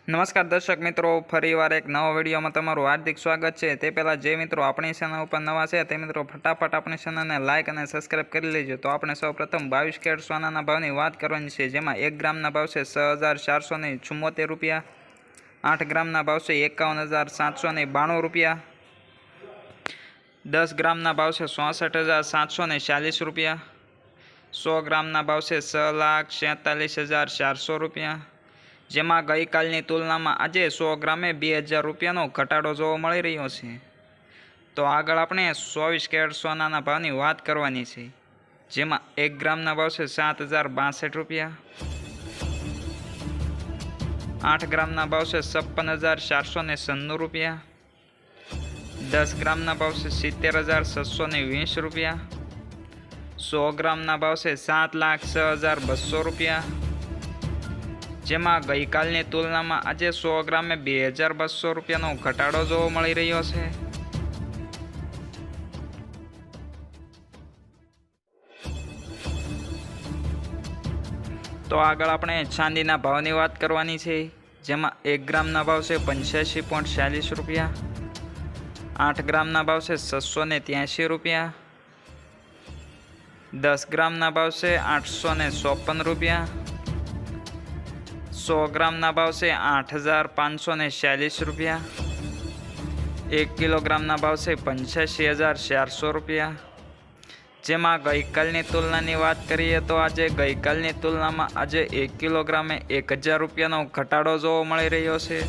નમસ્કાર દર્શક મિત્રો, ફરીવાર એક નવા વિડીયોમાં તમારું હાર્દિક સ્વાગત છે। તે પહેલાં જે મિત્રો આપણી ચેનલ ઉપર નવા છે તે મિત્રો ફટાફટ આપણી ચેનલને લાઇક અને સબસ્ક્રાઈબ કરી લેજો। તો આપણે સૌપ્રથમ 22 કેરેટ સોનાના ભાવની વાત કરવાની છે, જેમાં 1 ગ્રામના ભાવ છે 6474 રૂપિયા, 8 ગ્રામના ભાવ છે 51792 રૂપિયા, 10 ગ્રામના ભાવ છે 64740 રૂપિયા, 100 ગ્રામના ભાવ છે 6,47,400 રૂપિયા, જેમાં ગઈકાલની તુલનામાં આજે 100 ગ્રામે 2000 રૂપિયાનો ઘટાડો જોવા મળી રહ્યો છે। તો આગળ આપણે 24 કેરેટ સોનાના ભાવની વાત કરવાની છે, જેમાં 1 ગ્રામના ભાવ છે 7062 રૂપિયા, 8 ગ્રામના ભાવ છે 56496 રૂપિયા, 10 ગ્રામના ભાવ છે 70620 રૂપિયા, 100 ગ્રામના ભાવ છે 7,06,200 રૂપિયા, જેમાં ગઈકાલની તુલનામાં આજે 100 ગ્રામે 2200 રૂપિયાનો ઘટાડો જોવા મળી રહ્યો છે। તો આગળ આપણે ચાંદીના ભાવની વાત કરવાની છે, જેમાં 1 ગ્રામના ભાવ છે 85.40 રૂપિયા, 8 ગ્રામના ભાવ છે 683 રૂપિયા, 10 ગ્રામના ભાવ છે 854 રૂપિયા, 100 ગ્રામના ભાવ છે 8546 રૂપિયા, 1 કિલોગ્રામના ભાવ છે 85400 રૂપિયા, જેમાં ગઈકાલની તુલનાની વાત કરીએ તો આજે ગઈકાલની તુલનામાં આજે 1 કિલોગ્રામે 1000 રૂપિયાનો ઘટાડો જોવા મળી રહ્યો છે।